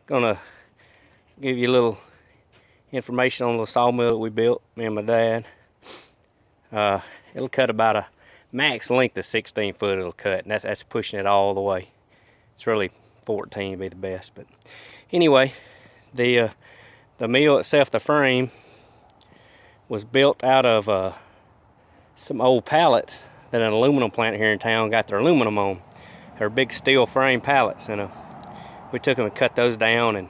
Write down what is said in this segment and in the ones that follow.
gonna give you a little information on the sawmill that we built, me and my dad. It'll cut about a max length of 16 foot it'll cut, and that's pushing it all the way. It's really 14 would be the best, but anyway, the mill itself, the frame, was built out of some old pallets that an aluminum plant here in town got their aluminum on. They're big steel frame pallets, and we took them and cut those down, and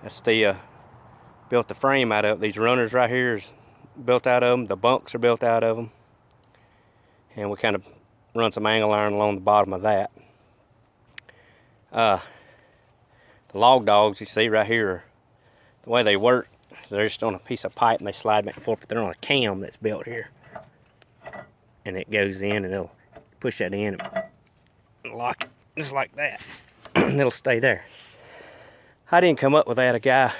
that's built the frame out of it. These runners right here is built out of them. The bunks are built out of them, and we kind of run some angle iron along the bottom of that. The log dogs you see right here, the way they work, they're just on a piece of pipe and they slide back and forth, but they're on a cam that's built here, and it goes in and it'll push that in and lock it just like that, and it'll stay there. I didn't come up with that. A guy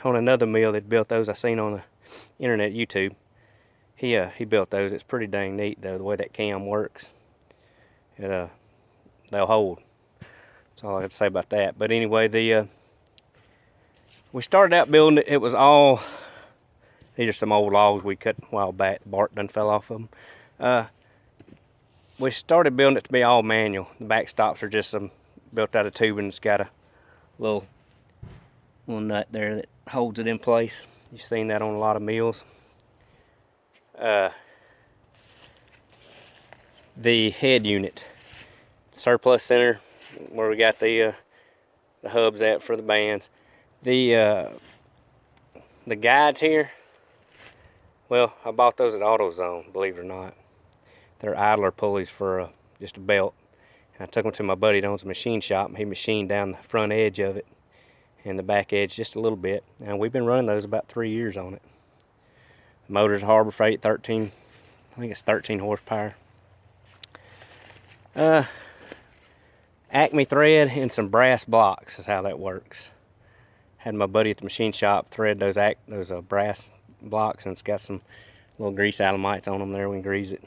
on another mill that built those I seen on the internet, YouTube, he built those. It's pretty dang neat though, the way that cam works. They'll hold. That's all I got to say about that. But anyway, we started out building it. It was all, these are some old logs we cut a while back. The bark done fell off of them. We started building it to be all manual. The backstops are just some built out of tubing. It's got a little nut there that holds it in place. You've seen that on a lot of mills. The head unit, surplus center, where we got the hubs at for the bands. The guides here, well, I bought those at AutoZone, believe it or not. They're idler pulleys for just a belt. And I took them to my buddy that owns a machine shop, and he machined down the front edge of it and the back edge just a little bit. And we've been running those about 3 years on it. The motor's Harbor Freight 13, I think it's 13 horsepower. Acme thread and some brass blocks is how that works. Had my buddy at the machine shop thread those brass blocks, and it's got some little grease alamites on them there. We can grease it,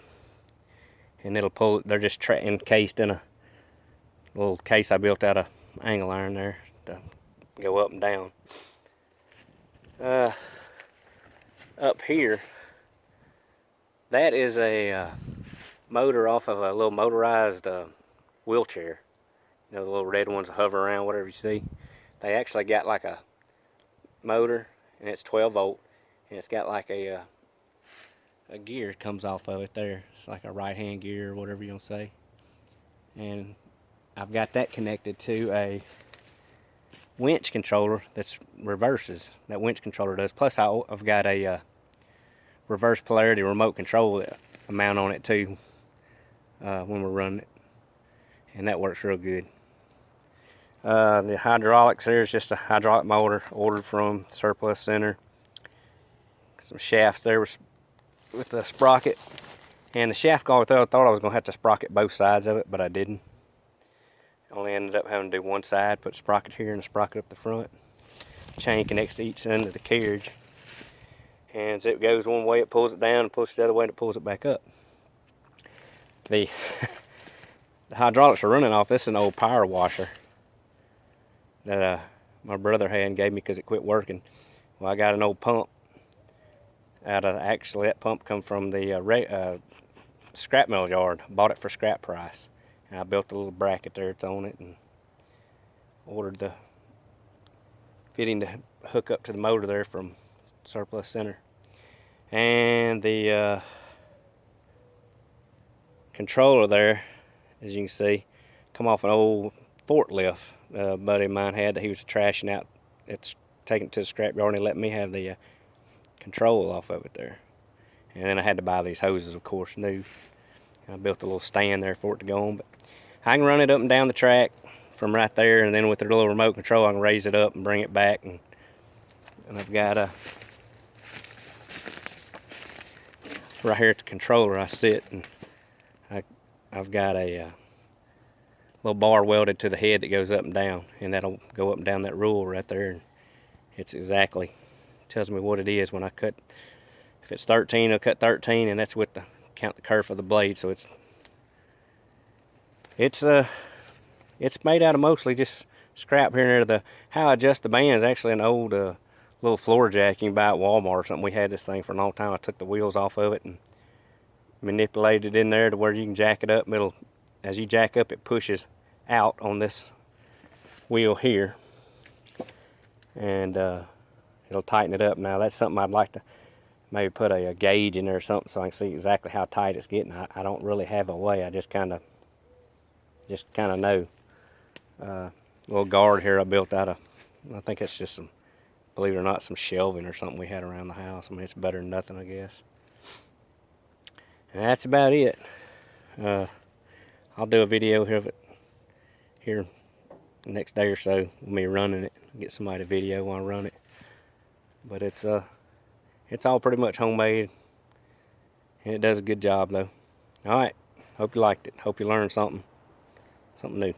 and it'll pull it. They're just encased in a little case I built out of angle iron there to go up and down. Up here, that is a motor off of a little motorized wheelchair. You know, the little red ones that hover around, whatever you see. They actually got like a motor, and it's 12 volt, and it's got like a gear comes off of it there. It's like a right hand gear or whatever you're gonna say. And I've got that connected to a winch controller that's reverses. That winch controller does. Plus I've got a reverse polarity remote control that I mount on it too when we're running it, and that works real good. The hydraulics there is just a hydraulic motor ordered from Surplus Center. Some shafts there with the sprocket, and the shaft guard, I thought I was going to have to sprocket both sides of it, but I didn't. Only ended up having to do one side, put a sprocket here and a sprocket up the front. Chain connects to each end of the carriage, and as it goes one way it pulls it down, and pushes the other way and it pulls it back up. The hydraulics are running off. This is an old power washer that my brother had and gave me because it quit working. Well, I got an old pump actually that pump come from the scrap metal yard. Bought it for scrap price, and I built a little bracket there that's on it, and ordered the fitting to hook up to the motor there from Surplus Center. And the controller there, as you can see, come off an old forklift a buddy of mine had that he was trashing out. It's taken to the scrap yard, and he let me have the control off of it there. And then I had to buy these hoses, of course, new. I built a little stand there for it to go on, but I can run it up and down the track from right there, and then with the little remote control I can raise it up and bring it back, and I've got right here at the controller I sit, and I've got a little bar welded to the head that goes up and down, and that'll go up and down that rule right there, and it's exactly tells me what it is when I cut. If it's 13, it'll cut 13, and that's with the count the kerf of the blade. So it's made out of mostly just scrap here and there. How I adjust the band is actually an old little floor jack you can buy at Walmart or something. We had this thing for a long time. I took the wheels off of it and manipulated it in there to where you can jack it up. As you jack up, it pushes out on this wheel here, and it'll tighten it up. Now that's something I'd like to maybe put a gauge in there or something so I can see exactly how tight it's getting. I don't really have a way. I just kind of know. Little guard here I built out of, I think it's just some, believe it or not, some shelving or something we had around the house. I mean, it's better than nothing, I guess. And that's about it. I'll do a video of it here the next day or so with me running it. Get somebody to video while I run it. But it's all pretty much homemade, and it does a good job though. All right, hope you liked it. Hope you learned something new.